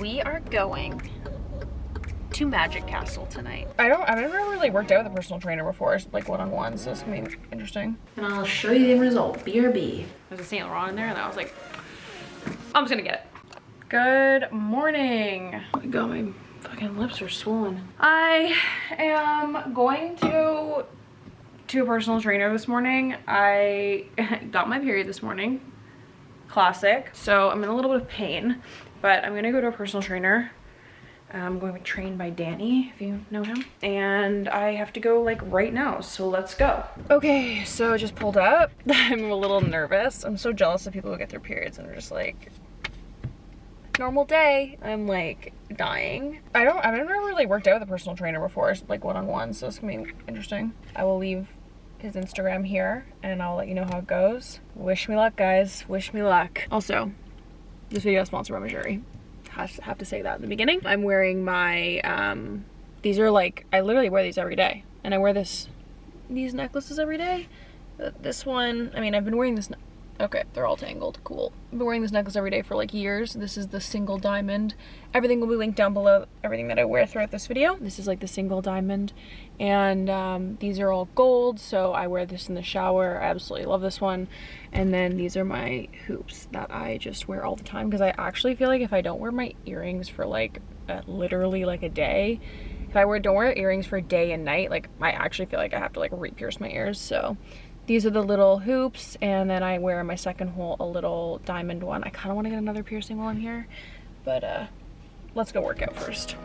we are going to Magic Castle tonight. I've never really worked out with a personal trainer before, like one-on-one, so it's gonna be interesting. And I'll show you the result, BRB. There's a Saint Laurent in there, and I was like, I'm just gonna get it. Good morning. Oh my god, my fucking lips are swollen. I am going to a personal trainer this morning. I got my period this morning. Classic. So I'm in a little bit of pain, but I'm gonna go to a personal trainer. I'm going to be trained by Danny, if you know him. And I have to go like right now, so let's go. Okay, so I just pulled up. I'm a little nervous. I'm so jealous of people who get their periods and are just like, normal day. I'm like dying. I've never really worked out with a personal trainer before, like one-on-one, so it's gonna be interesting. I will leave his Instagram here and I'll let you know how it goes. Wish me luck, guys. Wish me luck. Also, this video is sponsored by MEJURI. Have to say that in the beginning. I'm wearing my these are like, I literally wear these every day, and I wear these necklaces every day. This one, I mean, I've been wearing this, okay, they're all tangled, cool. I've been wearing this necklace every day for like years. This is the single diamond. Everything will be linked down below, everything that I wear throughout this video. This is like the single diamond, and these are all gold, so I wear this in the shower. I absolutely love this one. And then these are my hoops that I just wear all the time, because I actually feel like if I don't wear my earrings for like literally like a day, if I don't wear earrings for day and night, like I actually feel like I have to like re-pierce my ears. So these are the little hoops, and then I wear my second hole a little diamond one. I kind of want to get another piercing while I'm here, but let's go work out first.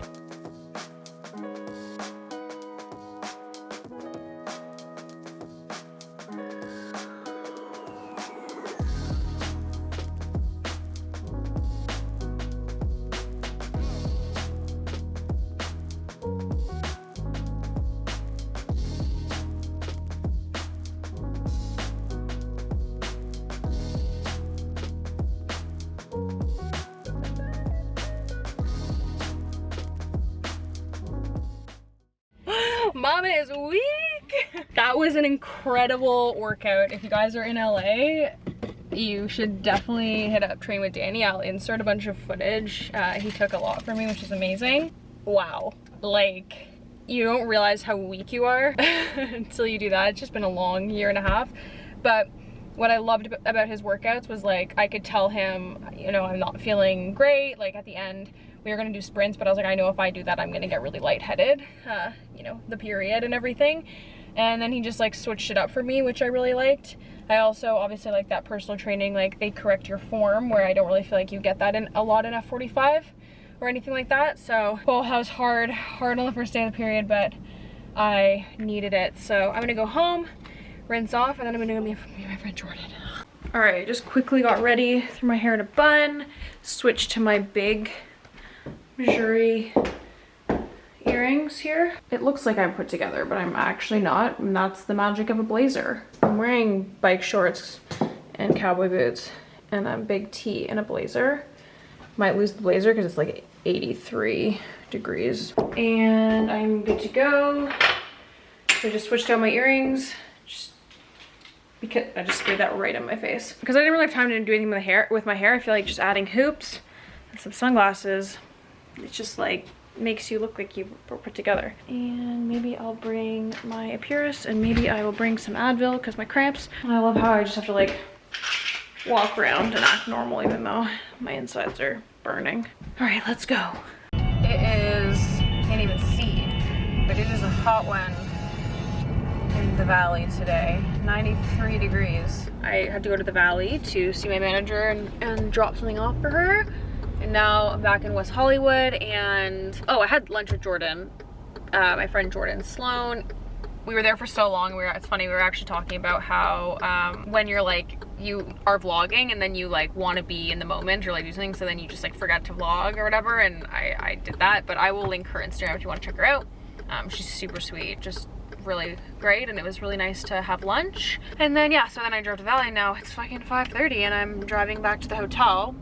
Mama is weak. That was an incredible workout. If you guys are in LA, you should definitely hit up Train with Danny. I'll insert a bunch of footage. He took a lot for me, which is amazing. Wow, like you don't realize how weak you are until you do that. It's just been a long year and a half. But what I loved about his workouts was like, I could tell him, you know, I'm not feeling great. Like at the end, we were gonna do sprints, but I was like, I know if I do that, I'm gonna get really lightheaded, you know, the period and everything. And then he just like switched it up for me, which I really liked. I also obviously like that personal training, like they correct your form, where I don't really feel like you get that in a lot in F45 or anything like that. So, well, that was hard on the first day of the period, but I needed it. So I'm gonna go home, rinse off, and then I'm gonna go meet my friend Jordan. All right, just quickly got ready, threw my hair in a bun, switched to my big MEJURI earrings here. It looks like I'm put together, but I'm actually not, and that's the magic of a blazer. I'm wearing bike shorts and cowboy boots and a big tee and a blazer. Might lose the blazer because it's like 83 degrees. And I'm good to go. So I just switched out my earrings, just because I just sprayed that right in my face. Because I didn't really have time to do anything with my hair. I feel like just adding hoops and some sunglasses, it just like makes you look like you were put together. And maybe I'll bring my Epirus, and maybe I will bring some Advil because my cramps. And I love how I just have to like walk around and act normal even though my insides are burning. All right, let's go. It is, can't even see, but it is a hot one in the valley today. 93 degrees. I had to go to the valley to see my manager and drop something off for her. And now I'm back in West Hollywood, and oh, I had lunch with Jordan, my friend Jordan Sloan. We were there for so long. It's funny, we were actually talking about how when you're like, you are vlogging and then you like want to be in the moment or like do something, so then you just like forget to vlog or whatever, and I did that. But I will link her Instagram if you want to check her out. She's super sweet, just really great, and it was really nice to have lunch. And then yeah, so then I drove to Valley. Now it's fucking 5:30 and I'm driving back to the hotel.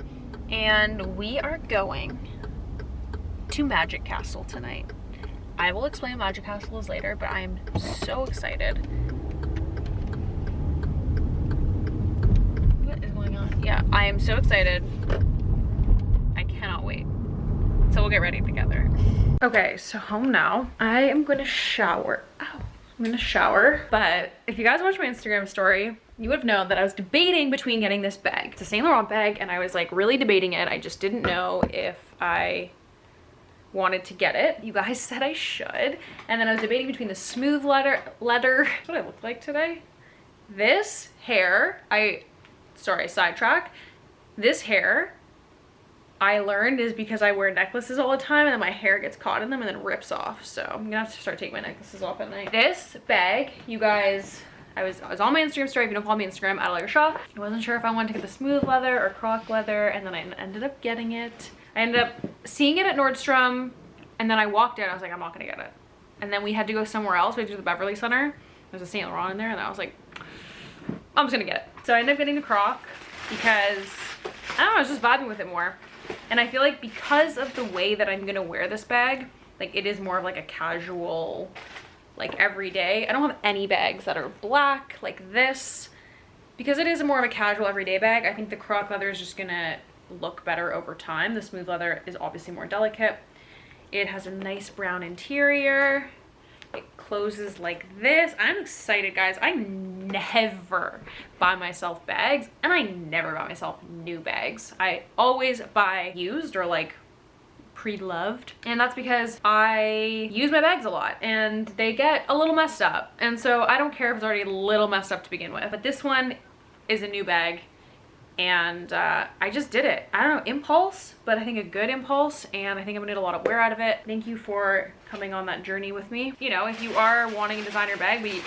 And we are going to Magic Castle tonight. I will explain what Magic Castle is later, but I'm so excited. What is going on? Yeah, I am so excited. I cannot wait. So we'll get ready together. Okay, so home now. I am gonna shower. Ow. I'm gonna shower. But if you guys watched my Instagram story, you would have known that I was debating between getting this bag. It's a Saint Laurent bag, and I was like really debating it. I just didn't know if I wanted to get it. You guys said I should. And then I was debating between the smooth leather. That's what I look like today. This hair, sorry, sidetrack. This hair, I learned, is because I wear necklaces all the time and then my hair gets caught in them and then rips off. So I'm gonna have to start taking my necklaces off at night. This bag, you guys, I was on my Instagram story. If you don't follow me on Instagram, @Shaw. I wasn't sure if I wanted to get the smooth leather or croc leather, and then I ended up getting it. I ended up seeing it at Nordstrom, and then I walked in. I was like, I'm not gonna get it. And then we had to go somewhere else. We had to do the Beverly Center. There's a Saint Laurent in there, and I was like, I'm just gonna get it. So I ended up getting the croc because, I don't know, I was just vibing with it more. And I feel like because of the way that I'm gonna wear this bag, like it is more of like a casual, like everyday. I don't have any bags that are black like this. Because it is more of a casual everyday bag, I think the croc leather is just gonna look better over time. The smooth leather is obviously more delicate. It has a nice brown interior. It closes like this. I'm excited, guys. I never buy myself bags, and I never buy myself new bags. I always buy used or like pre-loved, and that's because I use my bags a lot and they get a little messed up, and so I don't care if it's already a little messed up to begin with. But this one is a new bag, and I just did it. I don't know, impulse, but I think a good impulse, and I think I'm gonna get a lot of wear out of it. Thank you for coming on that journey with me. You know, if you are wanting a designer bag, but it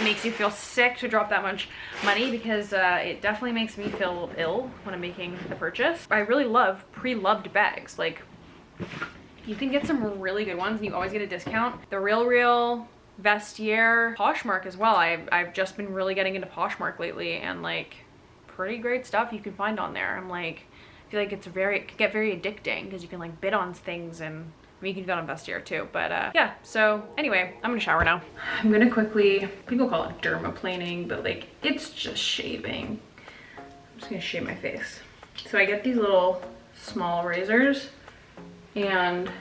makes you feel sick to drop that much money, because it definitely makes me feel ill when I'm making the purchase. I really love pre-loved bags. Like, you can get some really good ones, and you always get a discount. The Real, Vestiaire, Poshmark as well. I've just been really getting into Poshmark lately, and like, pretty great stuff you can find on there. I'm like, I feel like it can get very addicting because you can like bid on things, and I mean, you can do that on Vestiaire too. But yeah, so anyway, I'm gonna shower now. I'm gonna quickly, people call it dermaplaning, but like it's just shaving. I'm just gonna shave my face. So I get these little small razors, and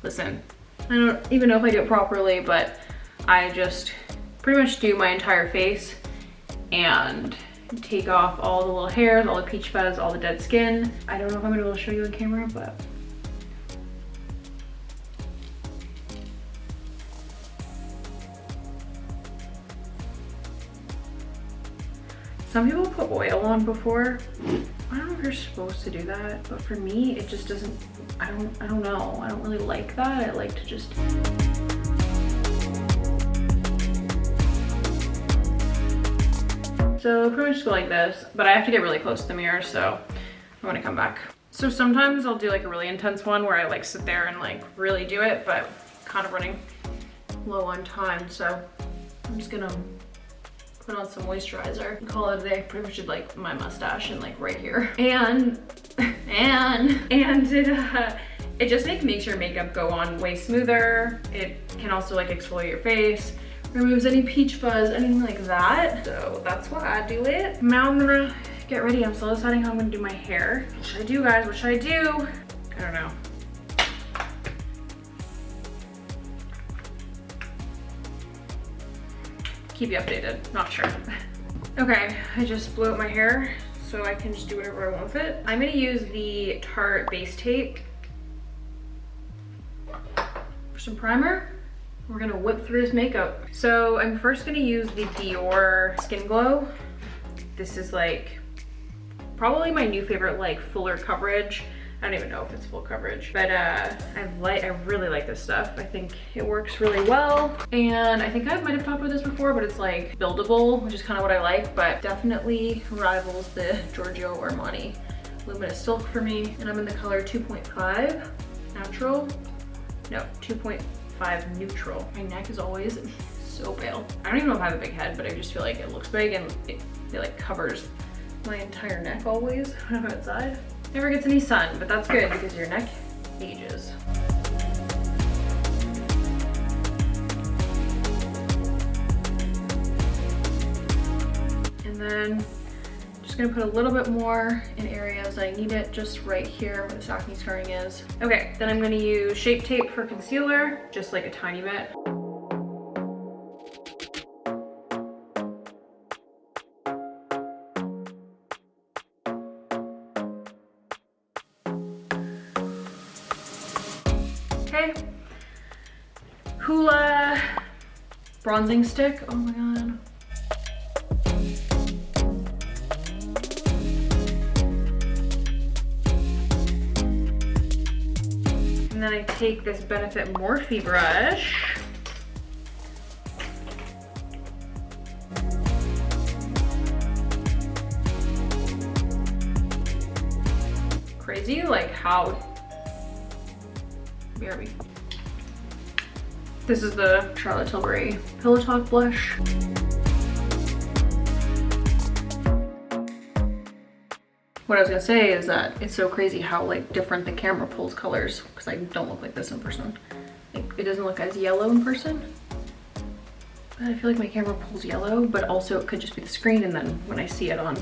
listen, I don't even know if I do it properly, but I just pretty much do my entire face and take off all the little hairs, all the peach fuzz, all the dead skin. I don't know if I'm gonna be able to show you on camera, but some people put oil on before. I don't know if you're supposed to do that, but for me, it just doesn't, I don't know. I don't really like that. I like to just, so pretty much just go like this, but I have to get really close to the mirror, so I'm gonna come back. So sometimes I'll do like a really intense one where I like sit there and like really do it, but kind of running low on time, so I'm just gonna put on some moisturizer and call it a day. Pretty much did like my mustache and like right here. And it just makes your makeup go on way smoother. It can also like exfoliate your face, removes any peach fuzz, anything like that. So that's why I do it. Now I'm gonna get ready. I'm still deciding how I'm gonna do my hair. What should I do, guys? What should I do? I don't know. Keep you updated, not sure. Okay, I just blew out my hair so I can just do whatever I want with it. I'm gonna use the Tarte base tape for some primer. We're gonna whip through this makeup. So I'm first gonna use the Dior Skin Glow. This is like probably my new favorite, like fuller coverage. I don't even know if it's full coverage, but I really like this stuff. I think it works really well. And I think I might have talked about this before, but it's like buildable, which is kind of what I like, but definitely rivals the Giorgio Armani Luminous Silk for me. And I'm in the color 2.5 natural. No, 2.5 neutral. My neck is always so pale. I don't even know if I have a big head, but I just feel like it looks big, and it like covers my entire neck always when I'm outside. Never gets any sun, but that's good because your neck ages. And then Just gonna put a little bit more in areas I need it, just right here where the acne scarring is. Okay, then I'm gonna use Shape Tape for concealer, just like a tiny bit. Okay, Hoola bronzing stick, oh my god. And then I take this Benefit Morphe brush. Crazy, like how, BRB. This is the Charlotte Tilbury Pillow Talk blush. What I was gonna say is that it's so crazy how like different the camera pulls colors, because I don't look like this in person. Like, it doesn't look as yellow in person. But I feel like my camera pulls yellow, but also it could just be the screen, and then when I see it on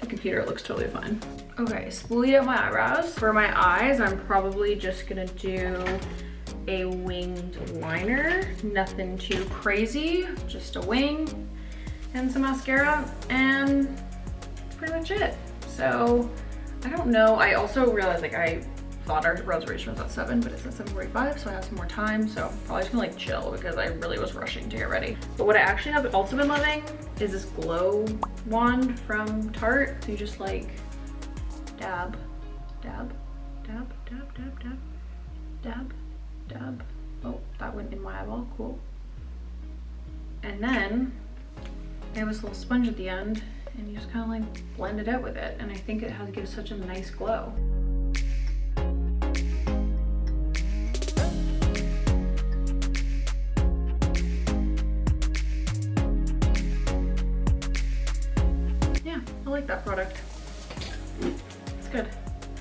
the computer, it looks totally fine. Okay, spoolie out my eyebrows. For my eyes, I'm probably just gonna do a winged liner. Nothing too crazy, just a wing and some mascara, and that's pretty much it. So I don't know. I also realized like I thought our reservation was at 7, but it's at 7:45, so I have some more time. So I'm probably just gonna like chill because I really was rushing to get ready. But what I actually have also been loving is this glow wand from Tarte. So you just like dab, dab, dab, dab, dab, dab, dab, dab. Oh, that went in my eyeball, cool. And then I have this little sponge at the end, and you just kind of like blend it out with it. And I think it has gives such a nice glow. Yeah, I like that product. It's good.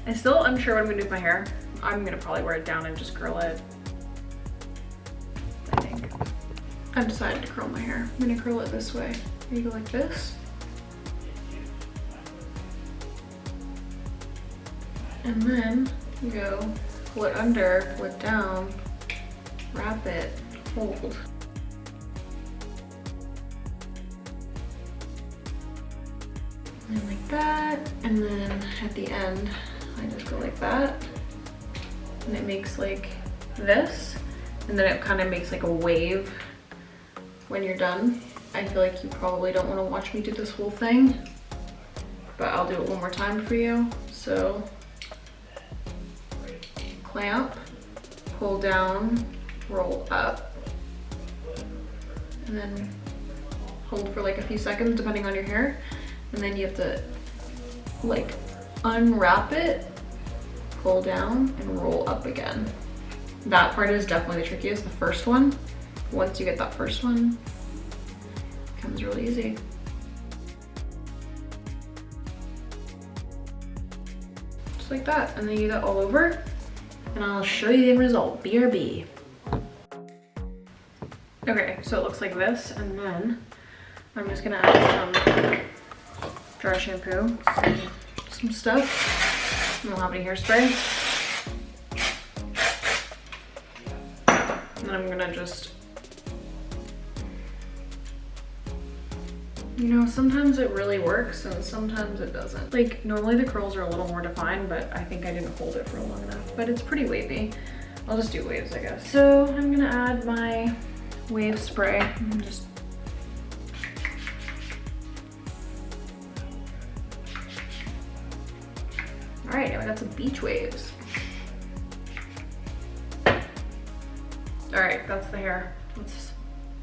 I'm still unsure what I'm gonna do with my hair. I'm gonna probably wear it down and just curl it, I think. I've decided to curl my hair. I'm gonna curl it this way. You go like this. And then you go pull it under, pull it down, wrap it, hold. And like that. And then at the end, I just go like that. And it makes like this. And then it kind of makes like a wave when you're done. I feel like you probably don't want to watch me do this whole thing, but I'll do it one more time for you. So clamp, pull down, roll up, and then hold for like a few seconds depending on your hair. And then you have to like unwrap it, pull down, and roll up again. That part is definitely the trickiest, the first one. Once you get that first one, it becomes really easy. Just like that, and then you do that all over, and I'll show you the end result, BRB. Okay, so it looks like this, and then I'm just gonna add some dry shampoo, some stuff. I don't have any hairspray. And then I'm gonna just, you know, sometimes it really works and sometimes it doesn't. Like normally the curls are a little more defined, but I think I didn't hold it for long enough, but it's pretty wavy. I'll just do waves, I guess. So I'm gonna add my wave spray and just all right, now I got some beach waves. All right, that's the hair. Let's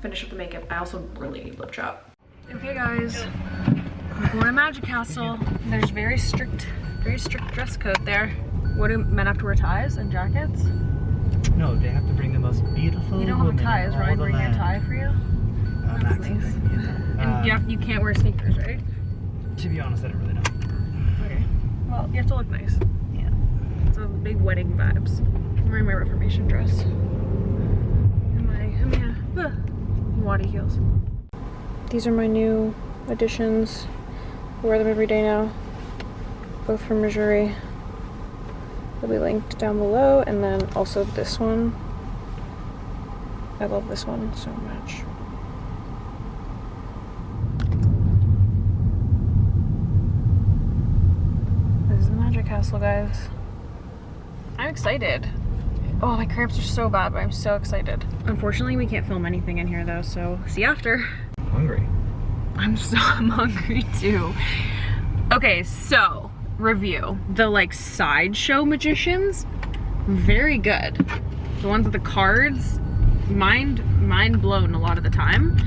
finish up the makeup. I also really need lip chop. Okay guys, we're going to Magic Castle. There's very strict dress code there. What do men have to wear, ties and jackets? No, they have to bring the most beautiful. You don't have a tie, is Ryan bringing a tie for you? That's nice. And you can't wear sneakers, right? To be honest, I don't really know. Okay. Well, you have to look nice. Yeah. It's a big wedding vibes. I'm wearing my Reformation dress. And my wadi heels. These are my new additions wear them every day now. Both from MEJURI. They'll be linked down below, and then also this one. I love this one so much. This is the Magic Castle, guys. I'm excited. Oh, my cramps are so bad, but I'm so excited. Unfortunately, we can't film anything in here though, so see you after. I'm hungry. I'm hungry too. Okay, so review. The like sideshow magicians, very good. The ones with the cards, mind blown a lot of the time.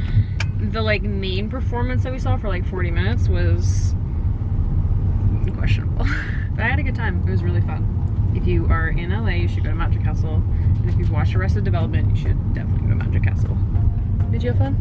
The like main performance that we saw for like 40 minutes was questionable. But I had a good time. It was really fun. If you are in LA, you should go to Magic Castle. And if you've watched Arrested Development, you should definitely go to Magic Castle. Did you have fun?